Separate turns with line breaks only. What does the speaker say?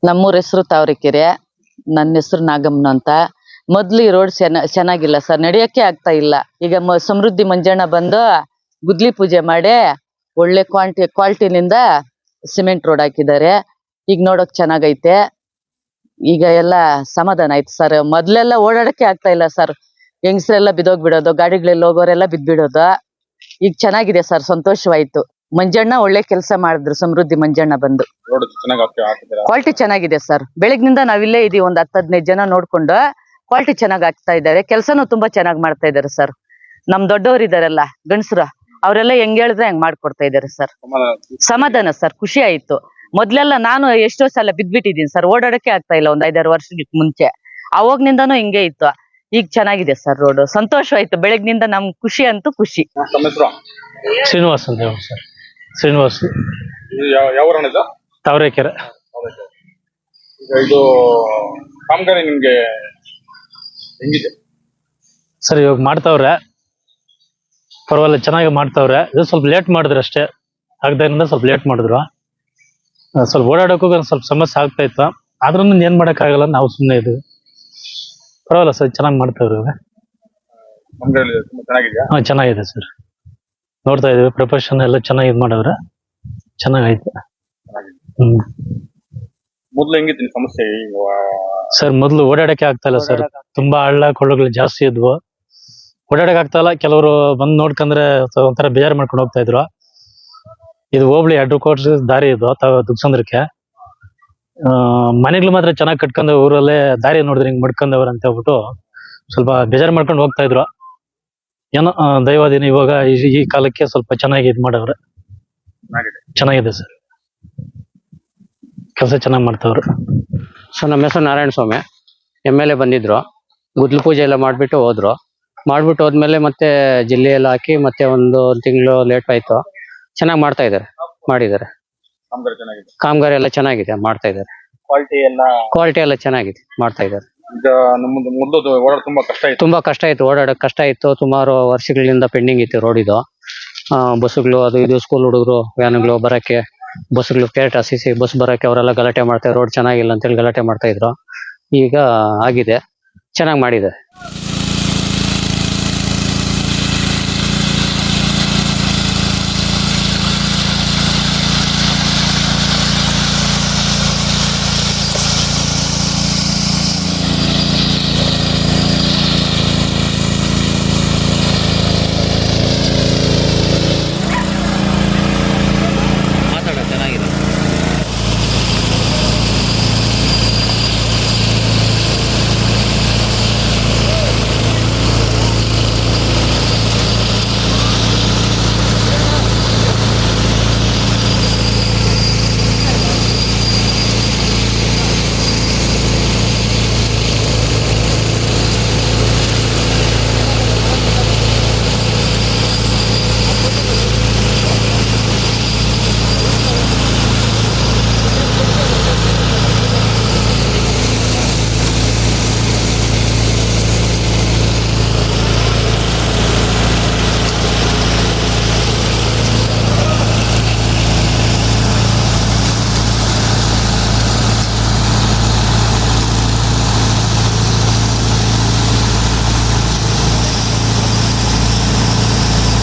ನಮ್ಮೂರ ಹೆಸರು ತಾವರೆಕೆರೆ. ನನ್ನ ಹೆಸರು ನಾಗಮ್ಮನ ಅಂತ. ಮೊದ್ಲು ಈ ರೋಡ್ ಚೆನ್ನಾಗಿಲ್ಲ ಸರ್, ನಡೆಯಕ್ಕೆ ಆಗ್ತಾ ಇಲ್ಲ. ಈಗ ಸಮೃದ್ಧಿ ಮಂಜಣ್ಣ ಬಂದು ಗುದ್ಲಿ ಪೂಜೆ ಮಾಡಿ ಒಳ್ಳೆ ಕ್ವಾಲಿಟಿನಿಂದ ಸಿಮೆಂಟ್ ರೋಡ್ ಹಾಕಿದ್ದಾರೆ. ಈಗ ನೋಡಕ್ ಚೆನ್ನಾಗೈತೆ. ಈಗ ಎಲ್ಲ ಸಮಾಧಾನ ಆಯ್ತು ಸರ್. ಮೊದ್ಲೆಲ್ಲ ಓಡಾಡಕ್ಕೆ ಆಗ್ತಾ ಇಲ್ಲ ಸರ್. ಹೆಂಗಸ್ರೆಲ್ಲ ಬಿದ್ದೋಗ್ಬಿಡೋದು, ಗಾಡಿಗಳಲ್ಲಿ ಹೋಗೋರೆಲ್ಲ ಬಿದ್ಬಿಡೋದು. ಈಗ ಚೆನ್ನಾಗಿದೆ ಸರ್, ಸಂತೋಷವಾಯ್ತು. ಮಂಜಣ್ಣ ಒಳ್ಳೆ ಕೆಲಸ ಮಾಡಿದ್ರು. ಸಮೃದ್ಧಿ ಮಂಜಣ್ಣ ಬಂದು ಕ್ವಾಲಿಟಿ ಚೆನ್ನಾಗಿದೆ ಸರ್. ಬೆಳಗ್ನಿಂದ ನಾವಿಲ್ಲೇ ಇದೀವಿ, ಒಂದ್ 10-15 ಜನ ನೋಡ್ಕೊಂಡು ಕ್ವಾಲಿಟಿ ಚೆನ್ನಾಗ್ ಆಗ್ತಾ ಇದ್ದಾರೆ. ಕೆಲಸನೂ ತುಂಬಾ ಚೆನ್ನಾಗ್ ಮಾಡ್ತಾ ಇದ್ದಾರೆ ಸರ್. ನಮ್ ದೊಡ್ಡವರು ಇದಾರಲ್ಲ ಗಂಡಸ್ರು, ಅವರೆಲ್ಲ ಹೆಂಗ್ ಹೇಳಿದ್ರೆ ಹೆಂಗ್ ಮಾಡ್ಕೊಡ್ತಾ ಇದ್ದಾರೆ ಸರ್. ಸಮಾಧಾನ ಸರ್, ಖುಷಿ ಆಯ್ತು. ಮೊದ್ಲೆಲ್ಲ ನಾನು ಎಷ್ಟೋ ಸಲ ಬಿದ್ಬಿಟ್ಟಿದೀನಿ ಸರ್, ಓಡಾಡಕ್ಕೆ ಆಗ್ತಾ ಇಲ್ಲ ಒಂದ್ 5-6 ವರ್ಷಕ್ಕೆ ಮುಂಚೆ. ಅವಾಗ್ನಿಂದಾನು ಹಿಂಗೆ ಇತ್ತು. ಈಗ ಚೆನ್ನಾಗಿದೆ ಸರ್ ರೋಡ್, ಸಂತೋಷವಾಯ್ತು. ಬೆಳಗ್ನಿಂದ ನಮ್ ಖುಷಿ ಅಂತೂ ಖುಷಿ.
ಶ್ರೀನಿವಾಸ್ ಅಂತ ಹೇಳಿ ಸರ್. ಶ್ರೀನಿವಾಸ್. ತಾವರೆಕೆರೆ.
ಇದು ಕಾಮಗಾರಿ ನಿಮ್ಗೆ ಹೆಂಗಿದೆ
ಸರ್? ಇವಾಗ ಮಾಡ್ತಾವ್ರೆ, ಪರವಾಗಿಲ್ಲ, ಚೆನ್ನಾಗಿ ಮಾಡ್ತಾವ್ರೆ. ಇದು ಸ್ವಲ್ಪ ಲೇಟ್ ಮಾಡಿದ್ರು ಅಷ್ಟೇ, ಆಗದ್ರಿಂದ ಸ್ವಲ್ಪ ಲೇಟ್ ಮಾಡಿದ್ರು. ಸ್ವಲ್ಪ ಓಡಾಡೋಕ್ಕೂ ಸ್ವಲ್ಪ ಸಮಸ್ಯೆ ಆಗ್ತಾ ಇತ್ತು. ಆದ್ರೂ ಏನ್ ಮಾಡಕ್ ಆಗಲ್ಲ, ನಾವು ಸುಮ್ಮನೆ ಇದ್ವಿ. ಪರವಾಗಿಲ್ಲ ಸರ್, ಚೆನ್ನಾಗಿ ಮಾಡ್ತಾವ್ರೆ ಇವಾಗ. ಹಾ, ಚೆನ್ನಾಗಿದೆ ಸರ್. ನೋಡ್ತಾ ಇದೀವಿ, ಪ್ರೊಫೆಷನ್ ಎಲ್ಲ ಚೆನ್ನಾಗಿ ಇದು ಮಾಡವ್ರೆ, ಚೆನ್ನಾಗೈತೆ.
ಮೊದ್ಲು ಹೆಂಗಿತ್ತು ಸಮಸ್ಯೆ?
ಸರ್ ಮೊದ್ಲು ಓಡಾಡಕ್ಕೆ ಆಗ್ತಾ ಇಲ್ಲ ಸರ್, ತುಂಬಾ ಹಳ್ಳ ಕೊಳ್ಳಗಳು ಜಾಸ್ತಿ ಇದ್ವು. ಓಡಾಡಕ್ ಆಗ್ತಾ ಇಲ್ಲ. ಕೆಲವರು ಬಂದ್ ನೋಡ್ಕಂದ್ರೆ ಒಂಥರ ಬೇಜಾರು ಮಾಡ್ಕೊಂಡು ಹೋಗ್ತಾ ಇದ್ರು. ಇದು ಹೋಬ್ಳಿ 2 ಕೋಟಿ ದಾರಿ ಇದು ದುಗ್ಸಂದ್ರಕ್ಕೆ. ಮನೆಗಳು ಮಾತ್ರ ಚೆನ್ನಾಗಿ ಕಟ್ಕೊಂಡ, ಊರಲ್ಲೇ ದಾರಿ ನೋಡಿದ್ರೆ ಹಿಂಗ್ ಮಡ್ಕೊಂಡವ್ರ ಅಂತ ಹೇಳ್ಬಿಟ್ಟು ಸ್ವಲ್ಪ ಬೇಜಾರು ಮಾಡ್ಕೊಂಡು ಹೋಗ್ತಾ ಇದ್ರು. ಏನೋ ದೈವಾಧೀನ, ಇವಾಗ ಈ ಕಾಲಕ್ಕೆ ಸ್ವಲ್ಪ ಚೆನ್ನಾಗಿ ಇದ್ ಮಾಡವ್ರೆ. ಚೆನ್ನಾಗಿದೆ ಸರ್, ಕೆಲಸ ಚೆನ್ನಾಗಿ ಮಾಡ್ತಾವ್ರು.
ಸರ್, ನಮ್ಮ ಹೆಸರು ನಾರಾಯಣ ಸ್ವಾಮಿ. MLA ಬಂದಿದ್ರು, ಗುದ್ಲು ಪೂಜೆ ಎಲ್ಲ ಮಾಡ್ಬಿಟ್ಟು ಹೋದ್ರು. ಮಾಡ್ಬಿಟ್ಟು ಹೋದ್ಮೇಲೆ ಮತ್ತೆ ಜಿಲ್ಲೆ ಎಲ್ಲ ಹಾಕಿ ಮತ್ತೆ ಒಂದು ತಿಂಗಳು ಲೇಟ್ ಆಯ್ತು. ಚೆನ್ನಾಗಿ ಮಾಡ್ತಾ ಇದ್ದಾರೆ, ಮಾಡಿದ್ದಾರೆ. ಕಾಮಗಾರಿ ಎಲ್ಲ ಚೆನ್ನಾಗಿದೆ, ಮಾಡ್ತಾ ಇದ್ದಾರೆ. ಕ್ವಾಲಿಟಿ ಎಲ್ಲ ಚೆನ್ನಾಗಿದೆ, ಮಾಡ್ತಾ ಇದ್ದಾರೆ. ತುಂಬಾ ಕಷ್ಟ ಇತ್ತು, ಓಡಾಡಕ್ ಕಷ್ಟ ಇತ್ತು. ಸುಮಾರು ವರ್ಷಗಳಿಂದ ಪೆಂಡಿಂಗ್ ಇತ್ತು ರೋಡ್ ಇದು. ಬಸ್ಸುಗಳು ಅದು ಇದು, ಸ್ಕೂಲ್ ಹುಡುಗರು ವ್ಯಾನ್ಗಳು ಬರಕ್ಕೆ, ಬಸ್ಗಳು KTRTC ಬಸ್ ಬರಕ್ಕೆ ಅವರೆಲ್ಲ ಗಲಾಟೆ ಮಾಡ್ತಾರೆ, ರೋಡ್ ಚೆನ್ನಾಗಿಲ್ಲ ಅಂತೇಳಿ ಗಲಾಟೆ ಮಾಡ್ತಾ ಇದ್ರು. ಈಗ ಆಗಿದೆ, ಚೆನ್ನಾಗಿ ಮಾಡಿದ್ದಾರೆ.